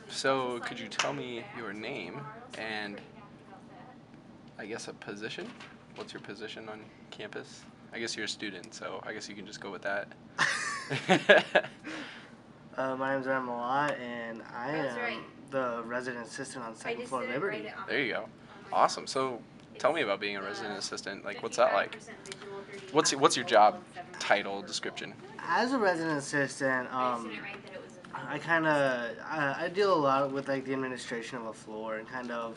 So, could you tell me your name and I guess a position? What's your position on campus? I guess you're a student, so I guess you can just go with that. My name's Mellott, and I am the resident assistant on second floor Liberty. There you go. Awesome. So, tell me about being a resident assistant. Like, what's that like? What's your job title description? As a resident assistant, I deal a lot with like the administration of a floor and kind of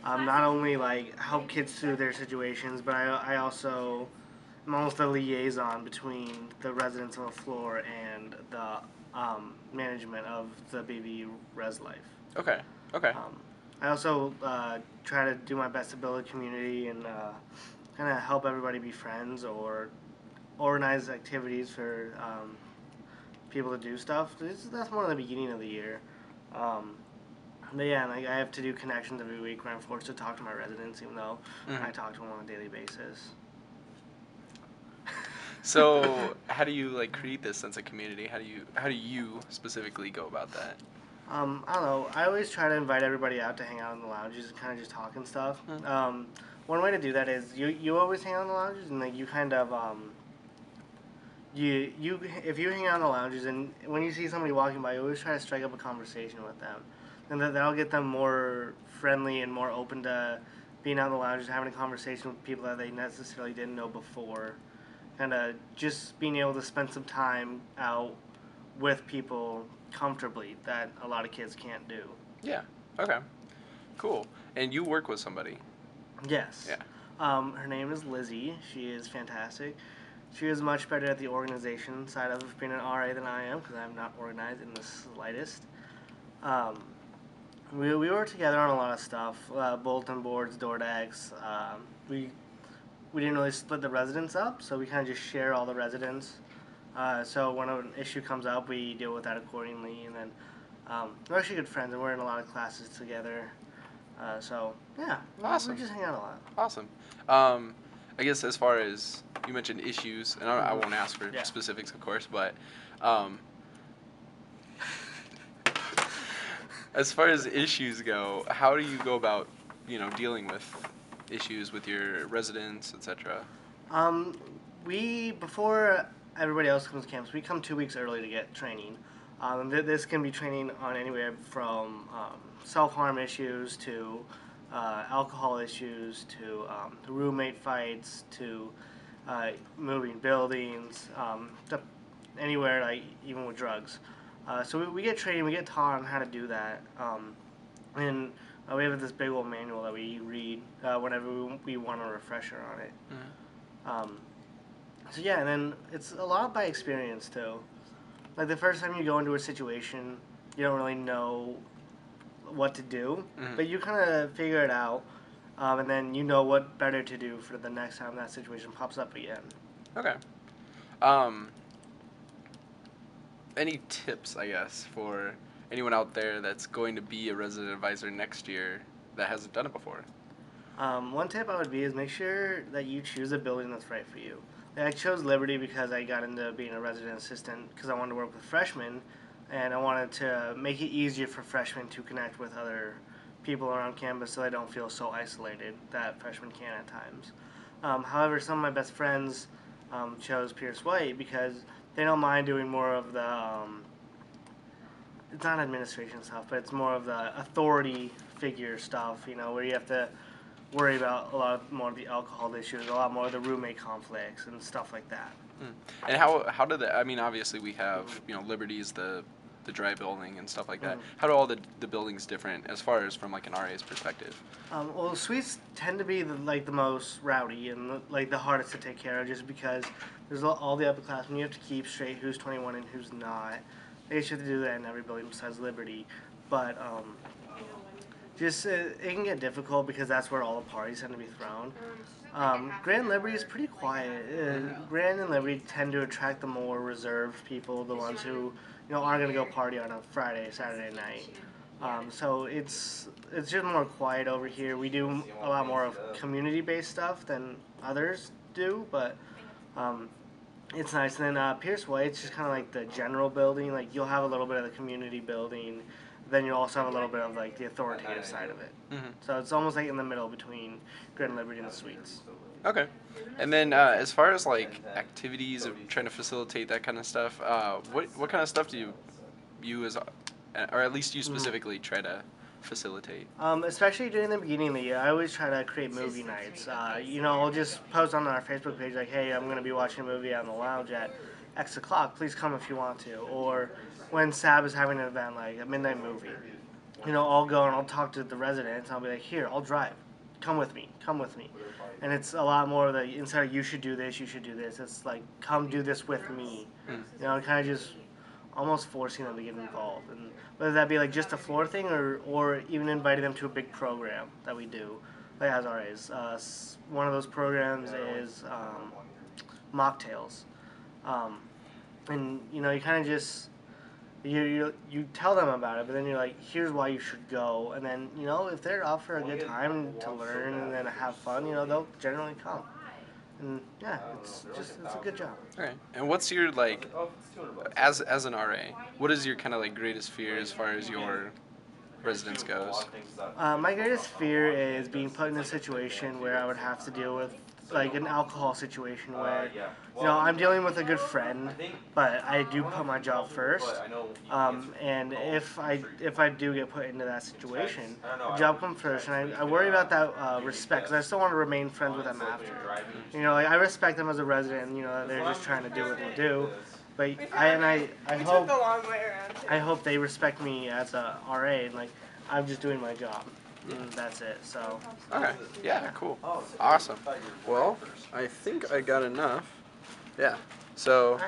not only like help kids through their situations, but I also am almost a liaison between the residents of a floor and the management of the baby res life. Okay. Okay. I also try to do my best to build a community and kind of help everybody be friends or organize activities for people to do stuff. That's more in the beginning of the year. But yeah, like I have to do connections every week where I'm forced to talk to my residents, even though I talk to them on a daily basis. So, how do you like create this sense of community? How do you specifically go about that? I don't know. I always try to invite everybody out to hang out in the lounges and kind of just talk and stuff. One way to do that is you always hang out in the lounges and like you kind of you if you hang out in the lounges and when you see somebody walking by, you always try to strike up a conversation with them, and that'll get them more friendly and more open to being out in the lounges, having a conversation with people that they necessarily didn't know before, kind of just being able to spend some time out with people comfortably that a lot of kids can't do. Yeah. Okay. Cool. And you work with somebody. Yes. Yeah. Her name is Lizzie. She is fantastic. She is much better at the organization side of being an RA than I am because I'm not organized in the slightest. Um, we work together on a lot of stuff, bulletin boards, door decks. We didn't really split the residents up, so we kind of just share all the residents. So when an issue comes up, we deal with that accordingly. And then we're actually good friends, and we're in a lot of classes together. So yeah, Awesome. we just hang out a lot. Awesome. I guess as far as you mentioned issues, and I won't ask for specifics, of course, but as far as issues go, how do you go about, dealing with issues with your residents, etc.? Um, before everybody else comes to campus, we come 2 weeks early to get training. This can be training on anywhere from self-harm issues to alcohol issues to roommate fights to moving buildings, to anywhere, like even with drugs. So we get training, we get taught on how to do that. And we have this big old manual that we read whenever we want a refresher on it. So yeah, and then it's a lot by experience too. Like the first time you go into a situation, you don't really know what to do, but you kind of figure it out, and then you know what better to do for the next time that situation pops up again. Okay. Any tips, I guess, for anyone out there that's going to be a resident advisor next year that hasn't done it before? One tip I would be is make sure that you choose a building that's right for you. Like, I chose Liberty because I got into being a resident assistant because I wanted to work with freshmen, and I wanted to make it easier for freshmen to connect with other people around campus so they don't feel so isolated that freshmen can at times. However, some of my best friends chose Pierce White because they don't mind doing more of the it's not administration stuff, but it's more of the authority figure stuff, where you have to worry about a lot more of the alcohol issues, a lot more of the roommate conflicts and stuff like that. And how do I mean, obviously we have, Liberty's the dry building and stuff like that. How do all the buildings different as far as from like an RA's perspective? Well, suites tend to be the most rowdy and the hardest to take care of, just because there's all the upperclassmen. You have to keep straight who's 21 and who's not. They should do that in every building besides Liberty, but it can get difficult because that's where all the parties tend to be thrown. Grand Liberty is pretty quiet. Grand and Liberty tend to attract the more reserved people, the ones who aren't going to go party on a Friday, Saturday night. So it's just more quiet over here. We do a lot more of community-based stuff than others do, but it's nice. And then Pierce White's just kind of like the general building. Like you'll have a little bit of the community building, then you also have a little bit of like the authoritative side of it. Mm-hmm. So it's almost like in the middle between Grand Liberty and the Suites. Okay. And then as far as like activities of trying to facilitate that kind of stuff, what kind of stuff do you as or at least you specifically try to facilitate? Especially during the beginning of the year, I always try to create movie nights. I'll just post on our Facebook page like, hey, I'm going to be watching a movie on the lounge at X o'clock. Please come if you want to. Or when SAB is having an event like a midnight movie, I'll go and I'll talk to the residents. I'll be like, here, I'll drive. Come with me. Come with me. And it's a lot more of the instead of you should do this, you should do this. It's like, come do this with me. Kind of just almost forcing them to get involved, and whether that be like just a floor thing or even inviting them to a big program that we do, like as RAs. One of those programs is mocktails, and you kind of just you tell them about it, but then you're like, here's why you should go, and then if they're up for a good time to learn and then have fun, they'll generally come. And yeah, it's a good job. All right. And what's your like, as an RA, what is your kind of like greatest fear as far as your residence goes? My greatest fear is being put in a situation where I would have to deal with like an alcohol situation where I'm dealing with a good friend, but I do put my job first. And if I do get put into that situation, the job comes first, and I worry about that respect, because I still want to remain friends with them after. Like I respect them as a resident. They're just trying to do what they do. But I hope they respect me as a RA, and like I'm just doing my job. And that's it. So. Okay. Yeah. Cool. Awesome. Well, I think I got enough. Yeah. So.